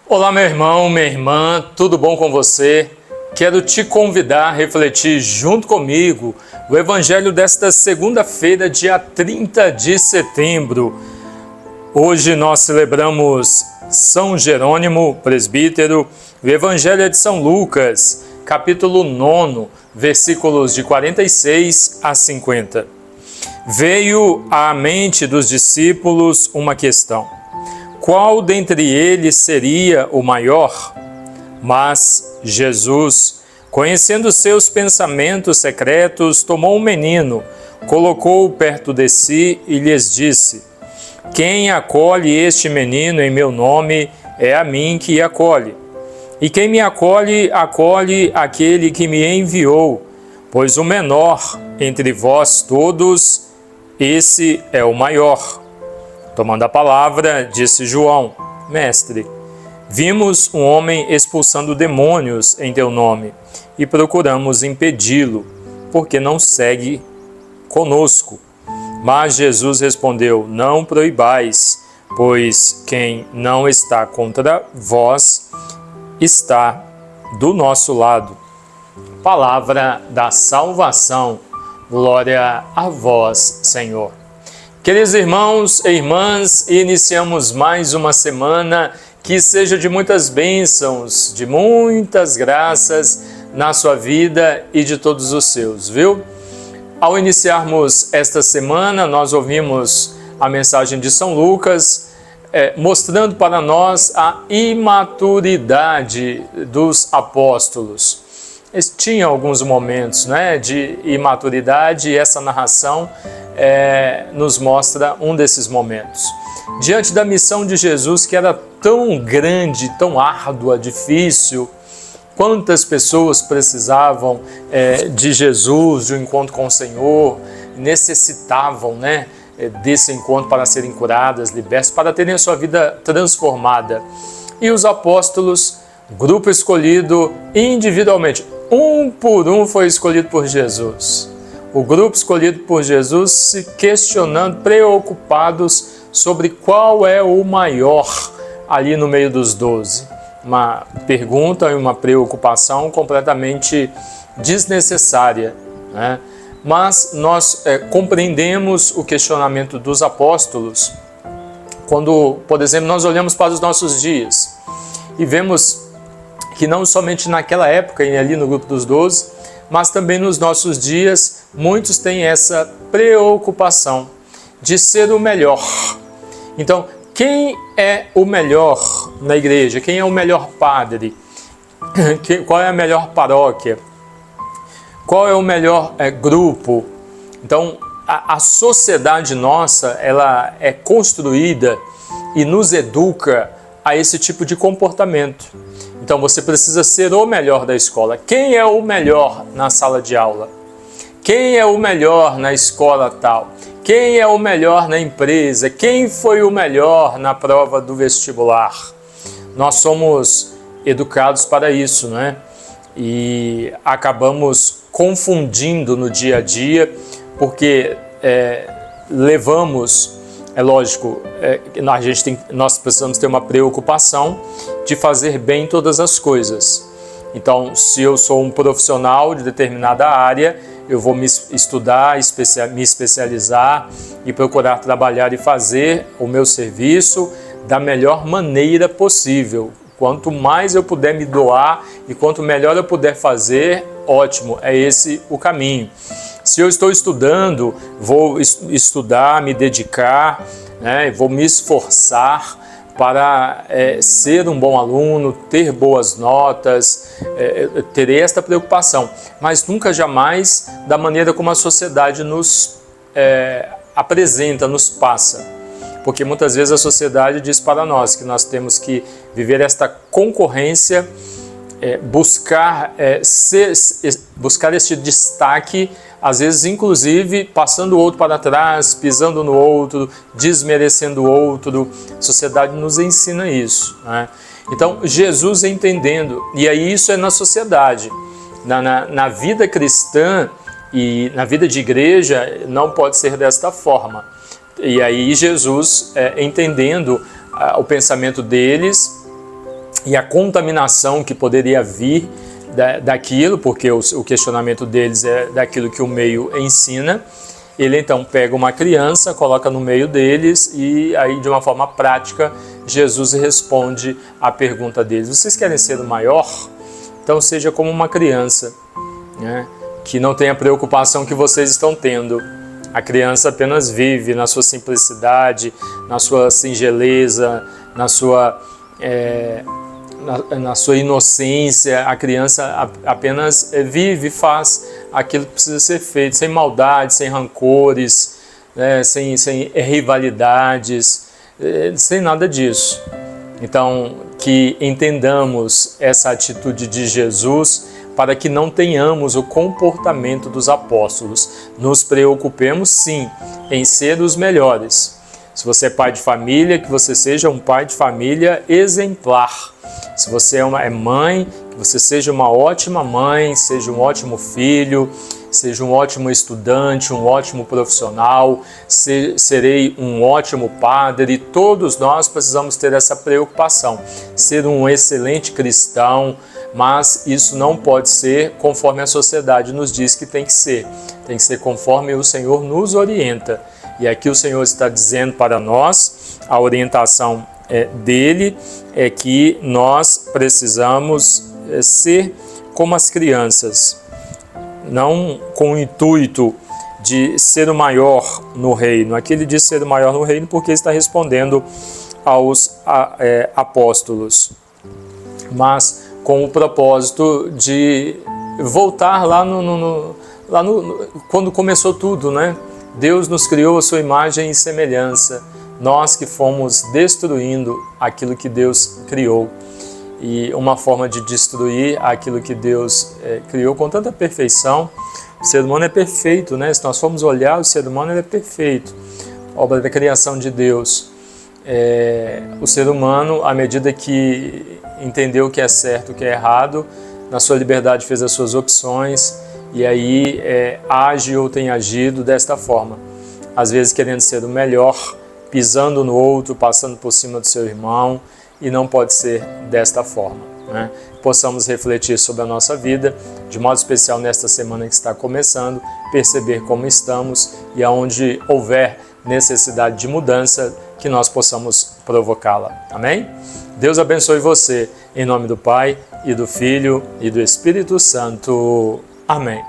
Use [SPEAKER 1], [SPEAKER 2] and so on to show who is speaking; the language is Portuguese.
[SPEAKER 1] Olá, meu irmão, minha irmã, tudo bom com você? Quero te convidar a refletir junto comigo o Evangelho desta segunda-feira, dia 30 de setembro. Hoje nós celebramos São Jerônimo, presbítero. O Evangelho é de São Lucas, capítulo 9, versículos de 46 a 50. Veio à mente dos discípulos uma questão: qual dentre eles seria o maior? Mas Jesus, conhecendo seus pensamentos secretos, tomou um menino, colocou-o perto de si e lhes disse: quem acolhe este menino em meu nome, é a mim que acolhe. E quem me acolhe, acolhe aquele que me enviou, pois o menor entre vós todos, esse é o maior. Tomando a palavra, disse João: Mestre, vimos um homem expulsando demônios em teu nome e procuramos impedi-lo, porque não segue conosco. Mas Jesus respondeu: não proibais, pois quem não está contra vós está do nosso lado. Palavra da salvação. Glória a vós, Senhor. Queridos irmãos e irmãs, iniciamos mais uma semana que seja de muitas bênçãos, de muitas graças na sua vida e de todos os seus, viu? Ao iniciarmos esta semana, nós ouvimos a mensagem de São Lucas, mostrando para nós a imaturidade dos apóstolos. Tinha alguns momentos, de imaturidade, e essa narração nos mostra um desses momentos. Diante da missão de Jesus, que era tão grande, tão árdua, difícil, quantas pessoas precisavam de Jesus, de um encontro com o Senhor, necessitavam desse encontro para serem curadas, libertas, para terem a sua vida transformada. E os apóstolos, grupo escolhido individualmente, um por um foi escolhido por Jesus. O grupo escolhido por Jesus se questionando, preocupados sobre qual é o maior ali no meio dos 12. Uma pergunta e uma preocupação completamente desnecessária, Mas nós compreendemos o questionamento dos apóstolos quando, por exemplo, nós olhamos para os nossos dias e vemos que não somente naquela época e ali no grupo dos 12, mas também nos nossos dias, muitos têm essa preocupação de ser o melhor. Então, quem é o melhor na igreja? Quem é o melhor padre? Qual é a melhor paróquia? Qual é o melhor grupo? Então, a sociedade nossa, ela é construída e nos educa a esse tipo de comportamento. Então, você precisa ser o melhor da escola. Quem é o melhor na sala de aula? Quem é o melhor na escola tal? Quem é o melhor na empresa? Quem foi o melhor na prova do vestibular? Nós somos educados para isso, E acabamos confundindo no dia a dia, porque levamos, é lógico, nós precisamos ter uma preocupação de fazer bem todas as coisas. Então, se eu sou um profissional de determinada área, eu vou me estudar, me especializar e procurar trabalhar e fazer o meu serviço da melhor maneira possível. Quanto mais eu puder me doar e quanto melhor eu puder fazer, ótimo, é esse o caminho. Se eu estou estudando, vou estudar, me dedicar, vou me esforçar para ser um bom aluno, ter boas notas, terei esta preocupação, mas nunca jamais da maneira como a sociedade nos apresenta, nos passa. Porque muitas vezes a sociedade diz para nós que nós temos que viver esta concorrência, buscar este destaque, às vezes inclusive passando o outro para trás, pisando no outro, desmerecendo o outro. A sociedade nos ensina isso, Então, Jesus entendendo, e aí isso é na sociedade, na vida cristã e na vida de igreja não pode ser desta forma. E aí Jesus, entendendo o pensamento deles, e a contaminação que poderia vir daquilo, porque o questionamento deles é daquilo que o meio ensina. Ele então pega uma criança, coloca no meio deles e aí de uma forma prática Jesus responde à pergunta deles: vocês querem ser o maior? Então seja como uma criança, né, que não tem a preocupação que vocês estão tendo. A criança apenas vive na sua simplicidade, na sua singeleza, na sua inocência. A criança apenas vive e faz aquilo que precisa ser feito, sem maldade, sem rancores, né, sem rivalidades, sem nada disso. Então, que entendamos essa atitude de Jesus para que não tenhamos o comportamento dos apóstolos. Nos preocupemos, sim, em ser os melhores. Se você é pai de família, que você seja um pai de família exemplar. Se você é mãe, que você seja uma ótima mãe, seja um ótimo filho, seja um ótimo estudante, um ótimo profissional, serei um ótimo padre. Todos nós precisamos ter essa preocupação, ser um excelente cristão, mas isso não pode ser conforme a sociedade nos diz que tem que ser conforme o Senhor nos orienta. E aqui o Senhor está dizendo para nós, a orientação dele é que nós precisamos ser como as crianças, não com o intuito de ser o maior no reino. Aqui ele diz ser o maior no reino porque está respondendo aos apóstolos, mas com o propósito de voltar lá quando começou tudo, né? Deus nos criou a sua imagem e semelhança, nós que fomos destruindo aquilo que Deus criou. E uma forma de destruir aquilo que Deus criou com tanta perfeição. O ser humano é perfeito, né? Se nós formos olhar, o ser humano é perfeito, obra da criação de Deus. O ser humano, à medida que entendeu o que é certo, o que é errado, na sua liberdade fez as suas opções e aí age ou tem agido desta forma. Às vezes querendo ser o melhor, pisando no outro, passando por cima do seu irmão, e não pode ser desta forma, né? Possamos refletir sobre a nossa vida, de modo especial nesta semana que está começando, perceber como estamos e aonde houver necessidade de mudança, que nós possamos provocá-la. Amém? Deus abençoe você, em nome do Pai, e do Filho, e do Espírito Santo. Amém.